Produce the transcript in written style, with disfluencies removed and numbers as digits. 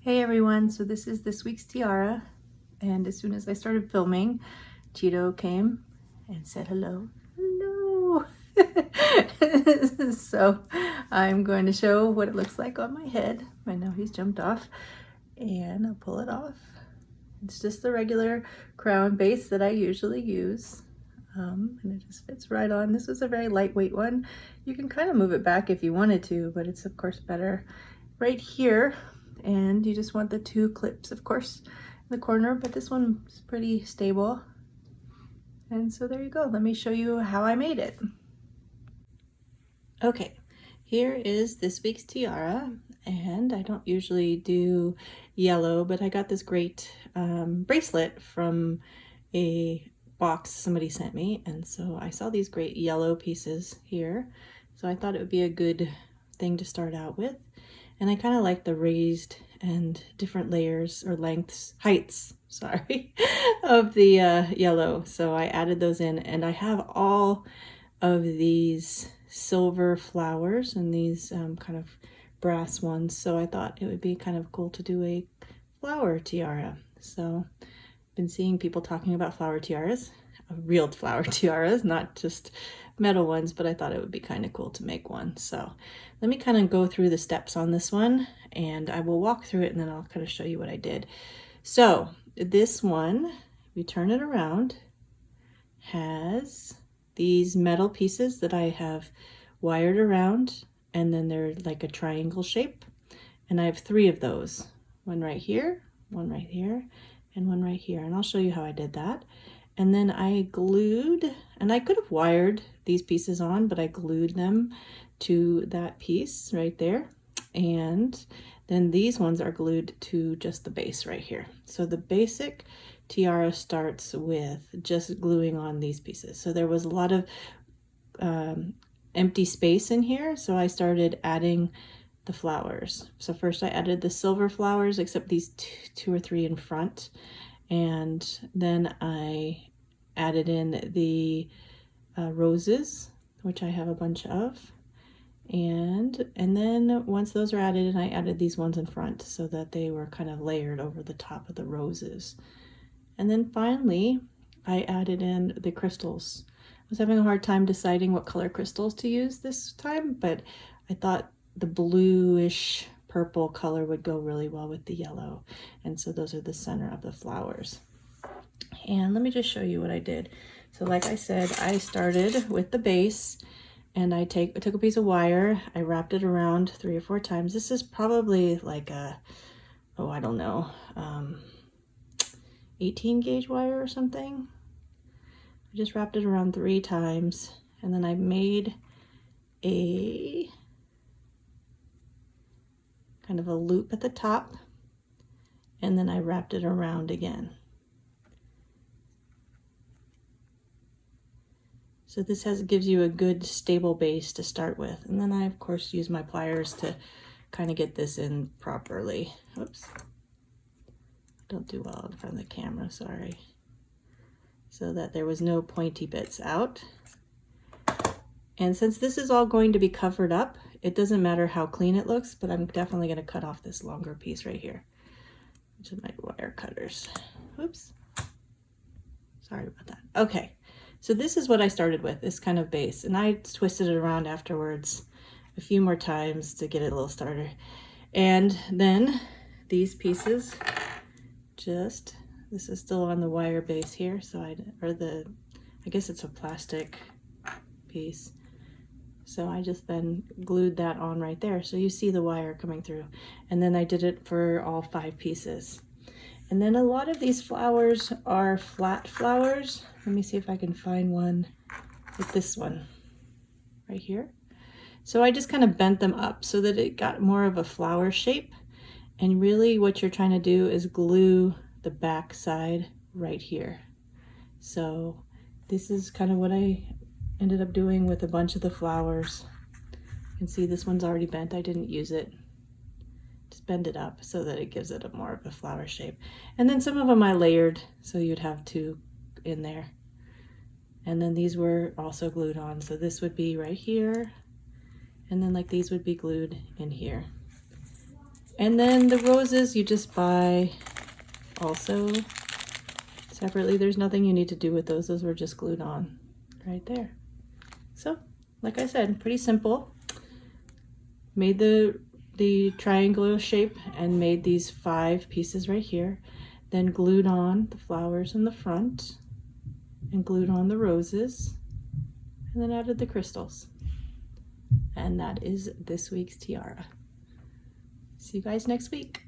Hey everyone, so this is this week's tiara, and as soon as I started filming, Cheeto came and said hello. Hello! So I'm going to show what it looks like on my head. I know he's jumped off, and I'll pull it off. It's just the regular crown base that I usually use, and it just fits right on. This was a very lightweight one. You can kind of move it back if you wanted to, but it's of course better right here. And you just want the two clips, of course, in the corner, but this one is pretty stable. And so there you go. Let me show you how I made it. Okay, here is this week's tiara, and I don't usually do yellow, but I got this great bracelet from a box somebody sent me, and so I saw these great yellow pieces here, so I thought it would be a good thing to start out with. And I kind of like the raised and different layers or heights, sorry, of the yellow. So I added those in, and I have all of these silver flowers and these kind of brass ones. So I thought it would be kind of cool to do a flower tiara. So I've been seeing people talking about flower tiaras, real flower tiaras, not just metal ones, but I thought it would be kind of cool to make one. So let me kind of go through the steps on this one, and I will walk through it and then I'll kind of show you what I did. So this one, we turn it around, has these metal pieces that I have wired around, and then they're like a triangle shape. And I have 3 of those, one right here, and one right here. And I'll show you how I did that. And then I glued, and I could have wired these pieces on, but I glued them to that piece right there. And then these ones are glued to just the base right here. So the basic tiara starts with just gluing on these pieces. So there was a lot of empty space in here, so I started adding the flowers. So first I added the silver flowers, except these 2 or 3 in front. And then I added in the roses, which I have a bunch of. And then once those are added in, I added these ones in front so that they were kind of layered over the top of the roses. And then finally, I added in the crystals. I was having a hard time deciding what color crystals to use this time, but I thought the bluish purple color would go really well with the yellow. And so those are the center of the flowers. And let me just show you what I did. So like I said, I started with the base, and I took a piece of wire, I wrapped it around 3 or 4 times. This is probably like a, oh, I don't know, 18 gauge wire or something. I just wrapped it around 3 times, and then I made a kind of a loop at the top, and then I wrapped it around again. So this gives you a good stable base to start with. And then I of course use my pliers to kind of get this in properly. Oops. Don't do well in front of the camera, sorry. So that there was no pointy bits out. And since this is all going to be covered up, it doesn't matter how clean it looks, but I'm definitely going to cut off this longer piece right here, which is my wire cutters. Oops. Sorry about that. Okay, so this is what I started with, this kind of base, and I twisted it around afterwards a few more times to get it a little starter. And then these pieces, this is still on the wire base here, so I guess it's a plastic piece. So I just then glued that on right there. So you see the wire coming through. And then I did it for all 5 pieces. And then a lot of these flowers are flat flowers. Let me see if I can find one with this one right here. So I just kind of bent them up so that it got more of a flower shape. And really what you're trying to do is glue the back side right here. So this is kind of what I ended up doing with a bunch of the flowers. You can see this one's already bent. I didn't use it. Just bend it up so that it gives it a more of a flower shape. And then some of them I layered, so you'd have 2 in there. And then these were also glued on. So this would be right here, and then like these would be glued in here. And then the roses you just buy also separately. There's nothing you need to do with those. Those were just glued on right there. So, like I said, pretty simple. Made the triangular shape and made these 5 pieces right here. Then glued on the flowers in the front and glued on the roses and then added the crystals. And that is this week's tiara. See you guys next week.